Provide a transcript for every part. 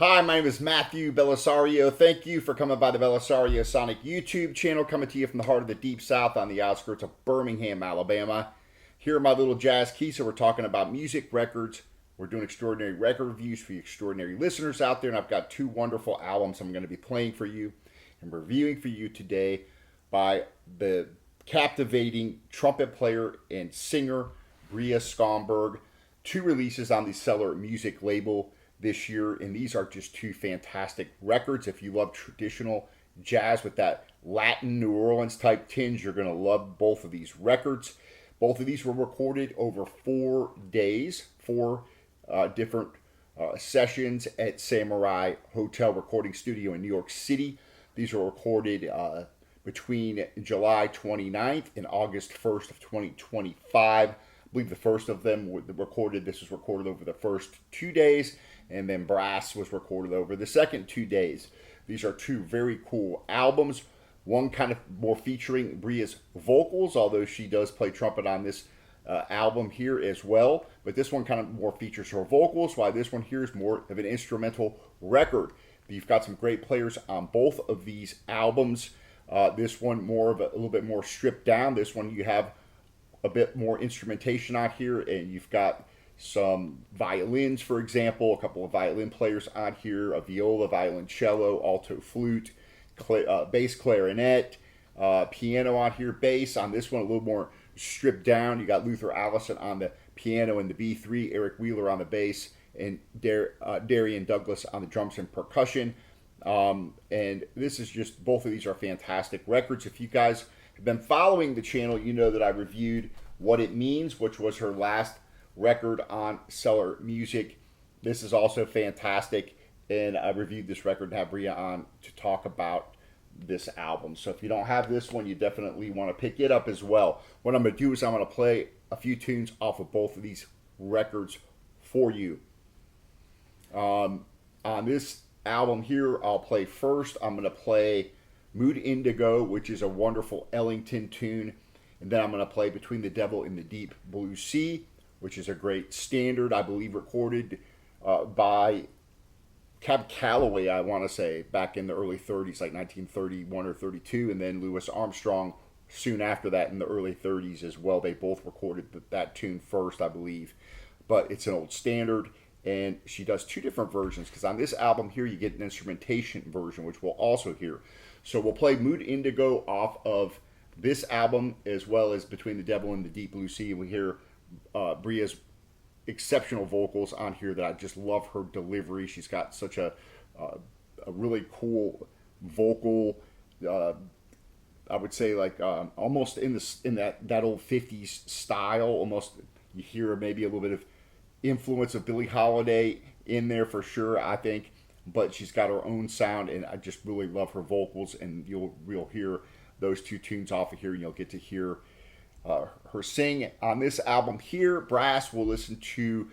Hi, my name is Matthew Belisario. Thank you for coming by the Belisario Sonic YouTube channel, coming to you from the heart of the Deep South on the outskirts of Birmingham, Alabama. Here are my little jazz keys. So we're talking about music, records. We're doing extraordinary record reviews for you extraordinary listeners out there, and I've got two wonderful albums I'm going to be playing for you and reviewing for you today by the captivating trumpet player and singer Bria Skonberg. Two releases on the Cellar music label this year, and these are just two fantastic records. If you love traditional jazz with that Latin New Orleans type tinge, you're going to love both of these records. Both of these were recorded over 4 days, four different sessions at Samurai Hotel Recording Studio in New York City. These were recorded between July 29th and August 1st of 2025. I believe the first of them was recorded over the first 2 days, and then Brass was recorded over the second 2 days. These are two very cool albums. One kind of more featuring Bria's vocals, although she does play trumpet on this album here as well. But this one kind of more features her vocals, while this one here is more of an instrumental record. You've got some great players on both of these albums. This one more of a little bit more stripped down. This one you have a bit more instrumentation out here, and you've got some violins, for example, a couple of violin players on here, a viola, violoncello, alto flute, bass clarinet, piano on here, bass. On this one, a little more stripped down. You got Luther Allison on the piano and the B3, Eric Wheeler on the bass, and Darian Douglas on the drums and percussion. And this is just, both of these are fantastic records. If you guys have been following the channel, you know that I reviewed What It Means, which was her last record on Cellar Music. This is also fantastic, and I reviewed this record and have Bria on to talk about this album. So if you don't have this one, you definitely want to pick it up as well. What I'm going to do is I'm going to play a few tunes off of both of these records for you. On this album here, I'll play first. I'm going to play Mood Indigo, which is a wonderful Ellington tune. And then I'm going to play Between the Devil and the Deep Blue Sea, which is a great standard, I believe, recorded by Cab Calloway, I want to say, back in the early 30s, like 1931 or 32. And then Louis Armstrong soon after that in the early 30s as well. They both recorded that tune first, I believe. But it's an old standard. And she does two different versions, because on this album here you get an instrumentation version, which we'll also hear. So we'll play Mood Indigo off of this album, as well as Between the Devil and the Deep Blue Sea. We hear Bria's exceptional vocals on here that I just love her delivery. She's got such a really cool vocal, I would say, like almost in that old 50s style. Almost you hear maybe a little bit of influence of Billie Holiday in there for sure, I think, but she's got her own sound, and I just really love her vocals. And you'll hear those two tunes off of here, and you'll get to hear her sing on this album here. Brass, we'll listen to.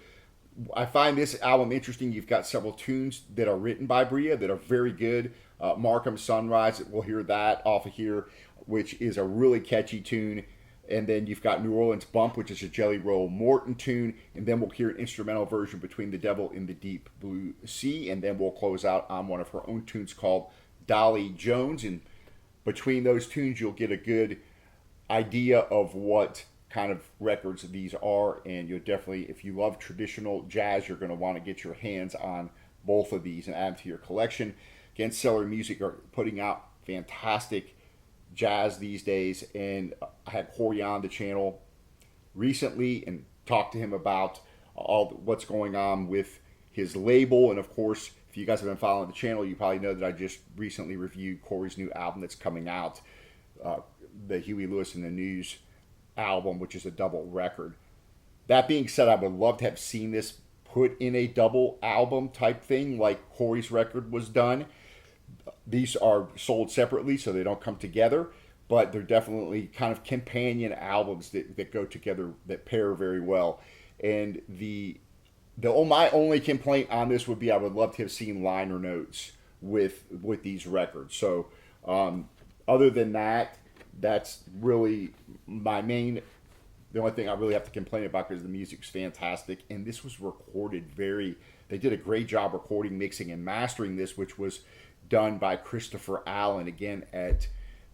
I find this album interesting. You've got several tunes that are written by Bria that are very good. Markham Sunrise, we'll hear that off of here, which is a really catchy tune. And then you've got New Orleans Bump, which is a Jelly Roll Morton tune. And then we'll hear an instrumental version, Between the Devil and the Deep Blue Sea. And then we'll close out on one of her own tunes called Dolly Jones. And between those tunes, you'll get a good idea of what kind of records these are. And you'll definitely, if you love traditional jazz, you're going to want to get your hands on both of these and add them to your collection. Again, Cellar Music are putting out fantastic jazz these days, and I had Corey on the channel recently and talked to him about what's going on with his label. And of course, if you guys have been following the channel, you probably know that I just recently reviewed Corey's new album that's coming out, the Huey Lewis and the News album, which is a double record. That being said, I would love to have seen this put in a double album type thing like Corey's record was done. These are sold separately, so they don't come together, but they're definitely kind of companion albums that go together, that pair very well. And my only complaint on this would be I would love to have seen liner notes with these records. So other than that, that's really my main The only thing I really have to complain about is the music's fantastic, and this was recorded they did a great job recording, mixing, and mastering this, which was done by Christopher Allen, again, at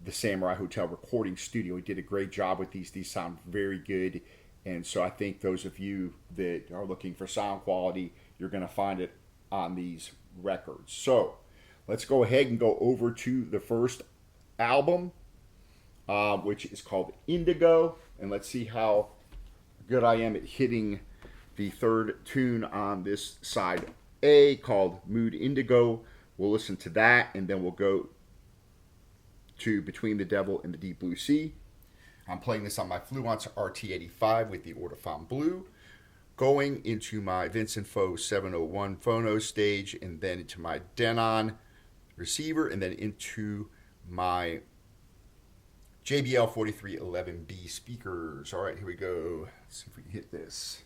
the Samurai Hotel Recording Studio. He did a great job with these. These sound very good, and so I think those of you that are looking for sound quality, you're going to find it on these records. So let's go ahead and go over to the first album, which is called Indigo, and let's see how good I am at hitting the third tune on this side A, called Mood Indigo. We'll listen to that, and then we'll go to Between the Devil and the Deep Blue Sea. I'm playing this on my Fluence RT85 with the Ortofon Blue, going into my Vincent Foe 701 phono stage, and then into my Denon receiver, and then into my JBL 4311B speakers. All right, here we go. Let's see if we can hit this.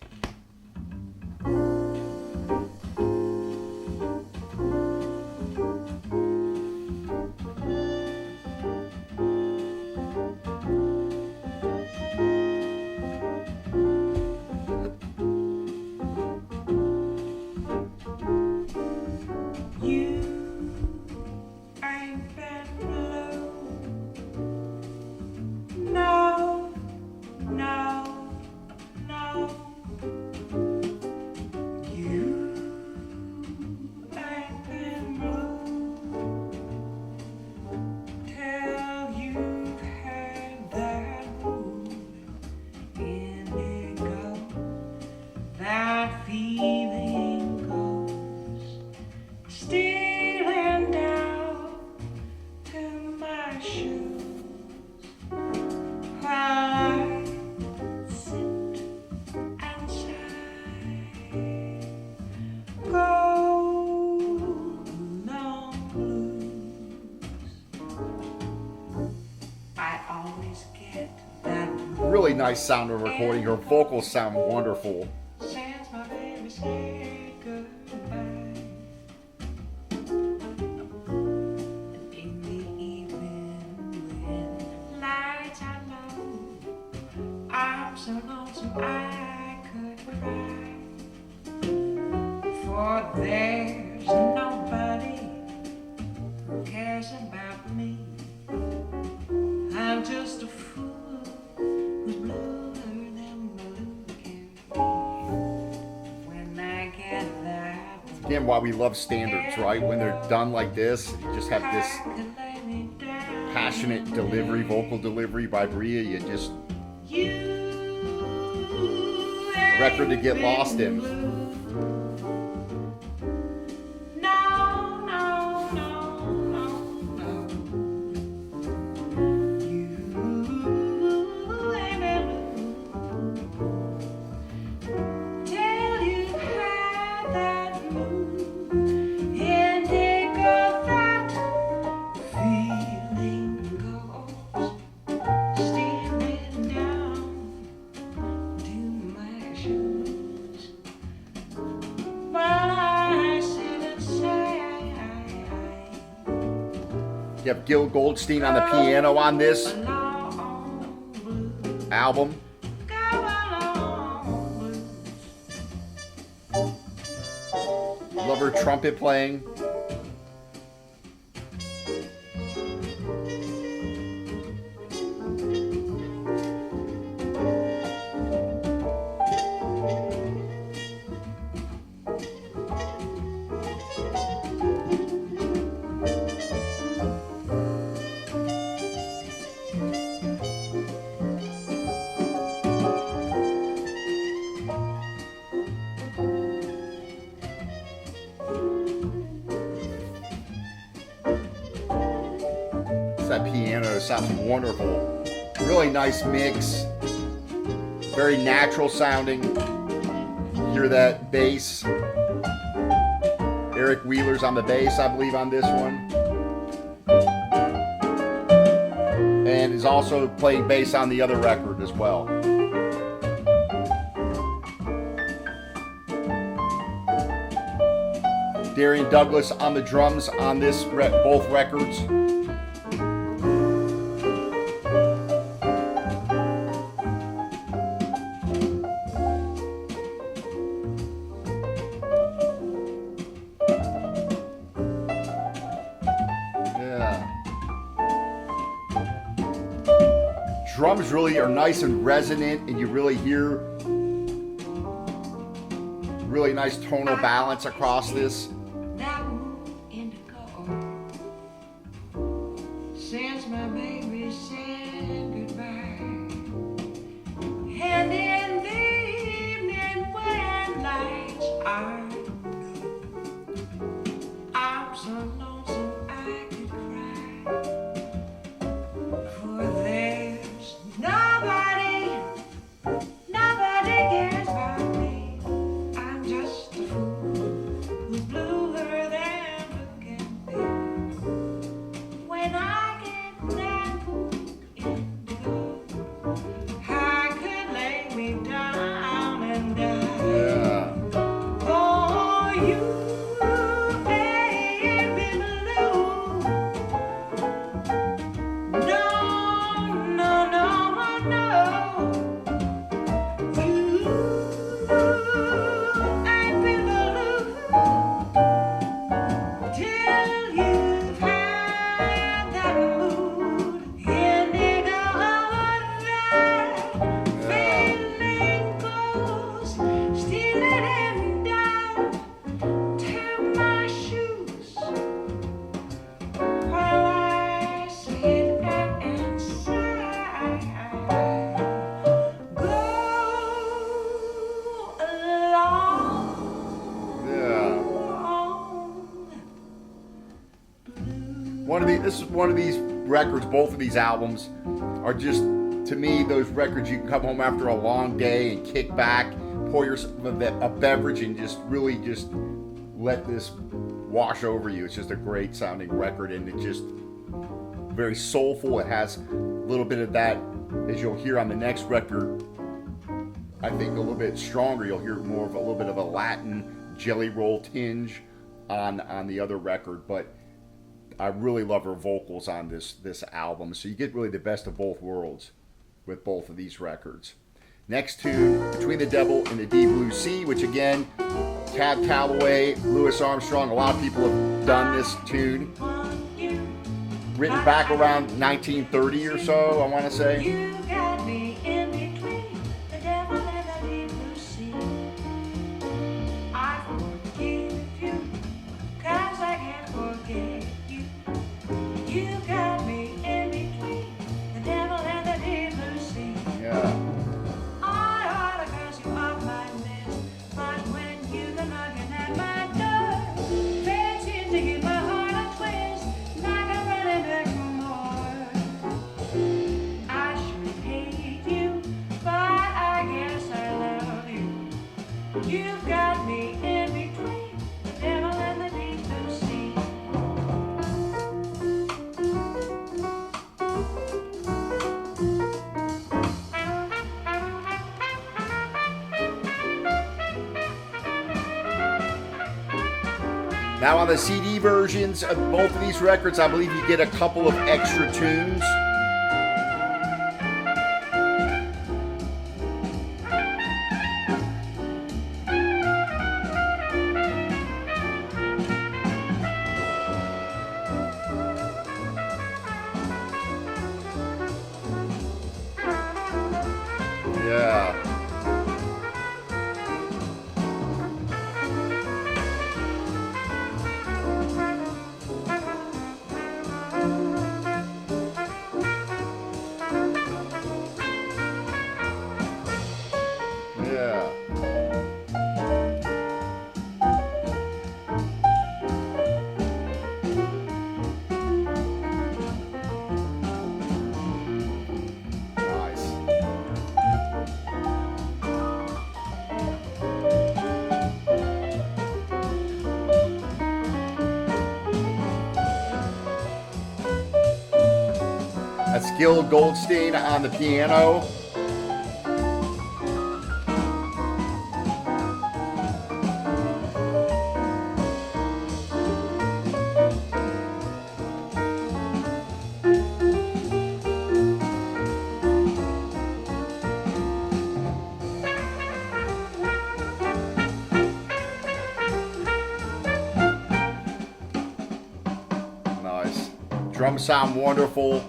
Really nice sound of recording. Her vocals sound wonderful. There's nobody who cares about me. I'm just a fool who's bluer than blue can be. When I get that, Again, why we love standards, right? When they're done like this, you just have this passionate delivery, vocal delivery by Bria. You just record to get lost in. You have Gil Goldstein on the piano on this album. Love her trumpet playing. That piano sounds wonderful. Really nice mix. Very natural sounding. Hear that bass. Eric Wheeler's on the bass, I believe, on this one. And is also playing bass on the other record as well. Darian Douglas on the drums on this both records. drums really are nice and resonant, and you really hear really nice tonal balance across this. That moon indigo. Since my baby said goodbye, and in the evening when lights are low, I'm so lonesome I could cry. For there's nobody cares about me. I'm just a fool who blew her then look at me. When I get that moon indigo, I could lay me down and die. Yeah. Oh, you baby blue. No, no, no, no. You ain't been blue till you've had that mood indigo. That feeling goes stealing down to my shoes while I sit and sigh. Go along, Yeah. This is one of these records. Both of these albums are just, to me, those records you can come home after a long day and kick back, pour yourself a beverage, and just really just let this wash over you. It's just a great sounding record, and it's just very soulful. It has a little bit of that, as you'll hear on the next record. I think a little bit stronger. You'll hear more of a little bit of a Latin jelly roll tinge on the other record, but I really love her vocals on this album. So you get really the best of both worlds with both of these records. Next tune, Between the Devil and the Deep Blue Sea, which again, Cab Calloway, Louis Armstrong, a lot of people have done this tune. Written back around 1930 or so, I want to say. You got me in between the devil and the deep blue sea. I forgive you, 'cause I can't forget you. You got me in between the devil and the deep blue sea. Yeah. I ought to curse you off my list, but when you go knocking at my door, they seem to give my heart a twist, like I'm running back for more. I should hate you, but I guess I love you. You've got me in between the devil and the deep blue sea. Now on the CD versions of both of these records, I believe you get a couple of extra tunes. Yeah. Yeah. Nice. That's Gil Goldstein on the piano. Nice. Drums sound wonderful.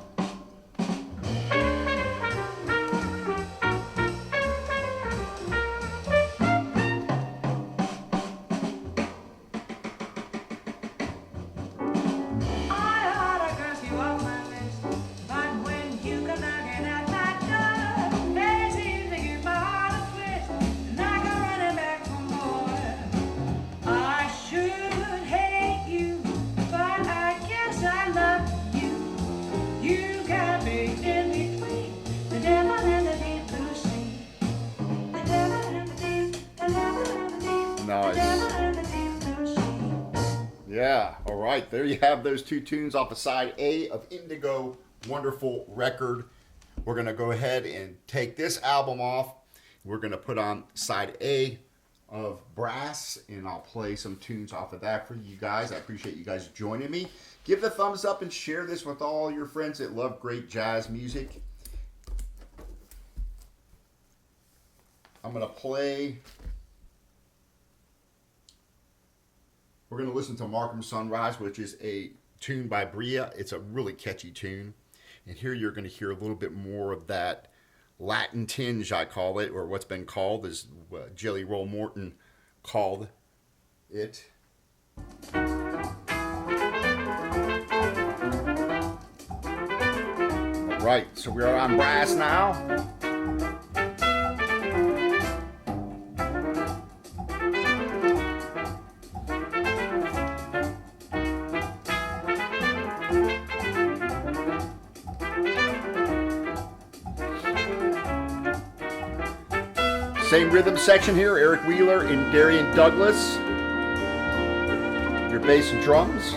Yeah, all right. There you have those two tunes off of side A of Indigo. Wonderful record. We're going to go ahead and take this album off. We're going to put on side A of Brass, and I'll play some tunes off of that for you guys. I appreciate you guys joining me. Give the thumbs up and share this with all your friends that love great jazz music. I'm going to play... We're going to listen to Markham Sunrise, which is a tune by Bria. It's a really catchy tune. And here you're going to hear a little bit more of that Latin tinge, I call it, or what's been called, as Jelly Roll Morton called it. All right, so we are on Brass now. Same rhythm section here, Eric Wheeler and Darian Douglas. Your bass and drums.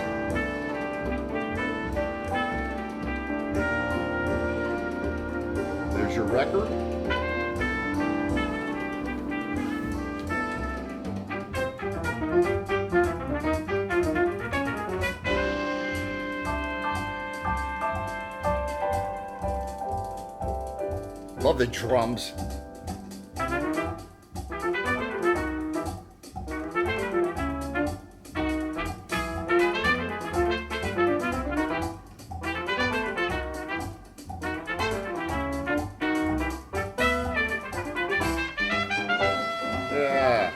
There's your record. Love the drums. Yeah.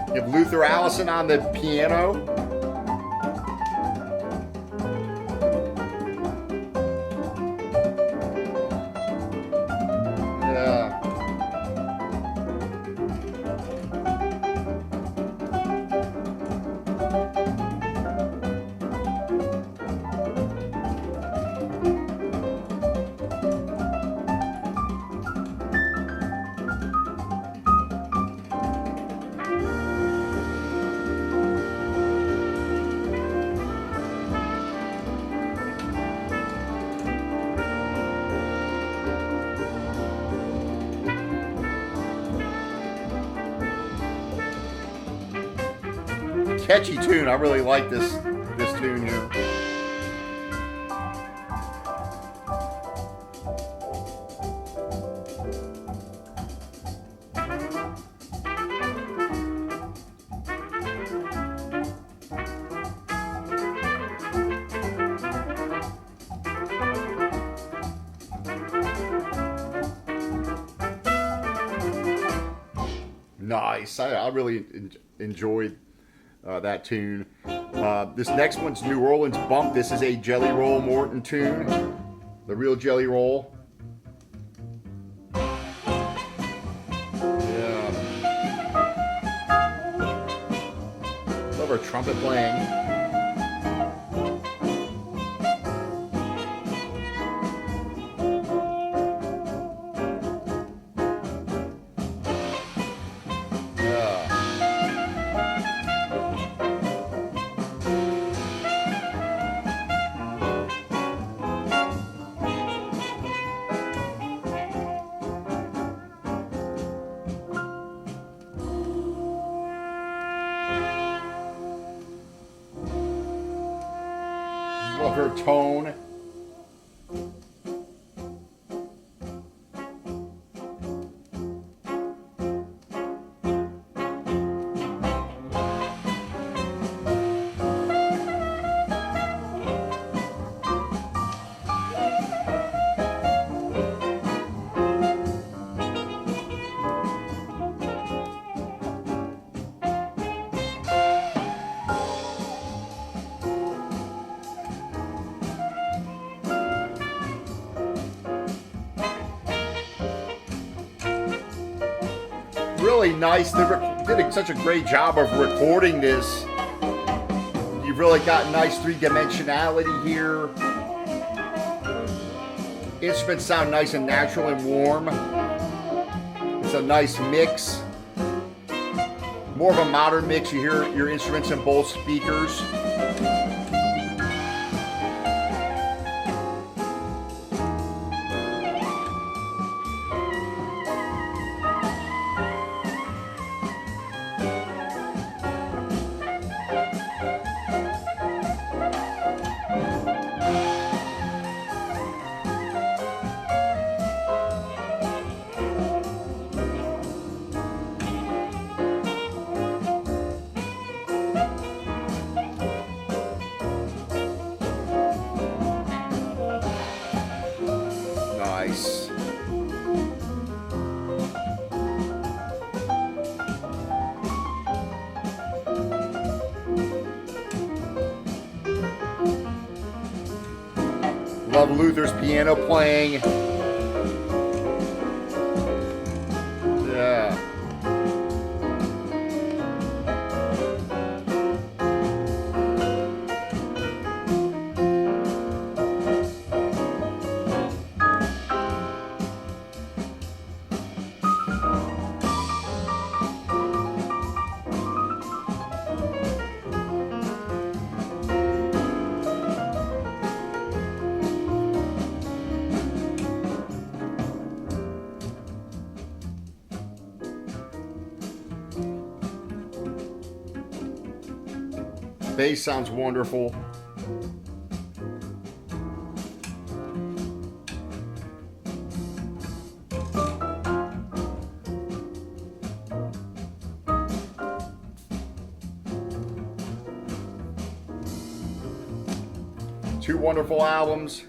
You have Luther Allison on the piano. Yeah. Catchy tune. I really like this tune here. Nice. I really enjoyed that tune. This next one's New Orleans Bump. This is a Jelly Roll Morton tune. The real Jelly Roll. Yeah. Love her trumpet playing. Love her tone. really nice. They did such a great job of recording this. You've really got nice three-dimensionality here. Instruments sound nice and natural and warm. It's a nice mix. More of a modern mix. You hear your instruments in both speakers. Nice. Love Luther's piano playing. Yeah. Bass sounds wonderful. Two wonderful albums.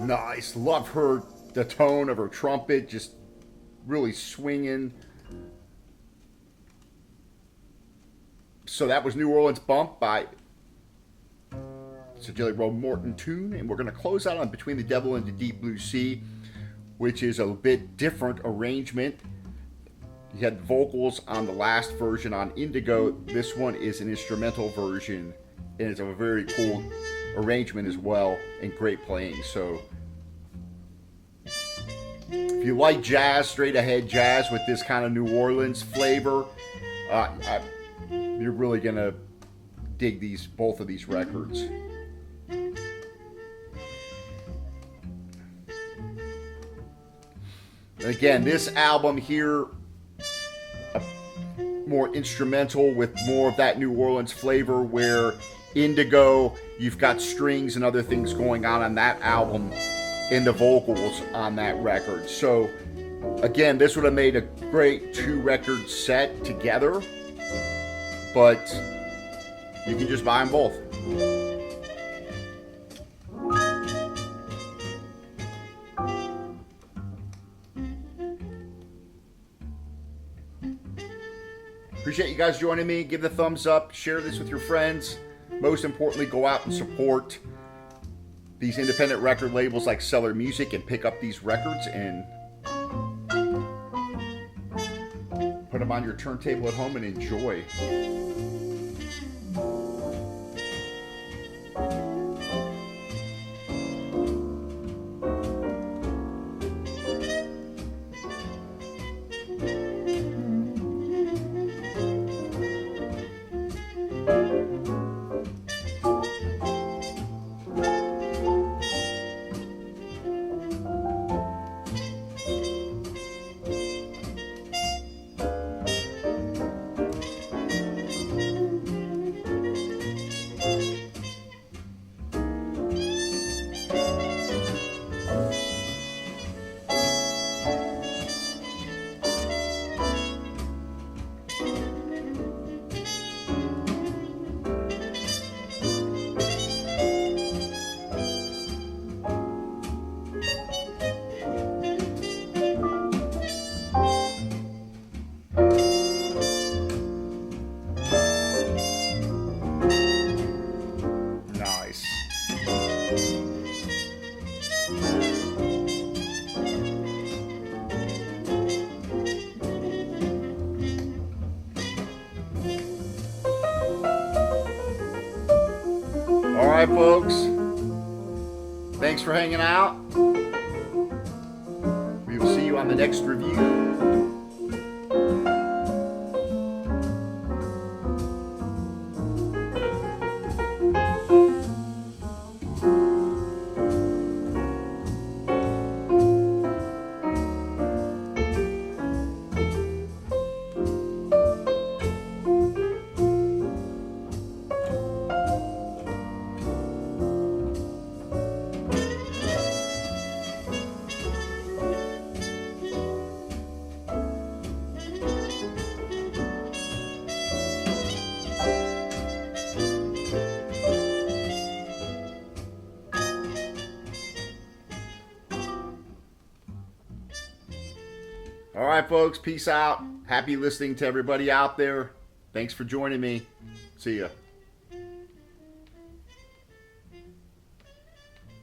Nice. Love the tone of her trumpet, just really swinging. So that was New Orleans Bump by Sir Jelly Roll Morton tune, and we're going to close out on Between the Devil and the Deep Blue Sea, which is a bit different arrangement. You had vocals on the last version on Indigo. This one is an instrumental version, and it's a very cool arrangement as well, and great playing. So if you like jazz, straight ahead jazz with this kind of New Orleans flavor, you're really gonna dig both of these records. Again, this album here, more instrumental with more of that New Orleans flavor, where Indigo, you've got strings and other things going on that album, and the vocals on that record. So again, this would have made a great 2-record set together, but you can just buy them both. Appreciate you guys joining me. Give the thumbs up, share this with your friends. Most importantly, go out and support these independent record labels like Cellar Music and pick up these records and put them on your turntable at home and enjoy. All right, folks. Thanks for hanging out. We will see you on the next review. All right, folks. Peace out. Happy listening to everybody out there. Thanks for joining me. See ya.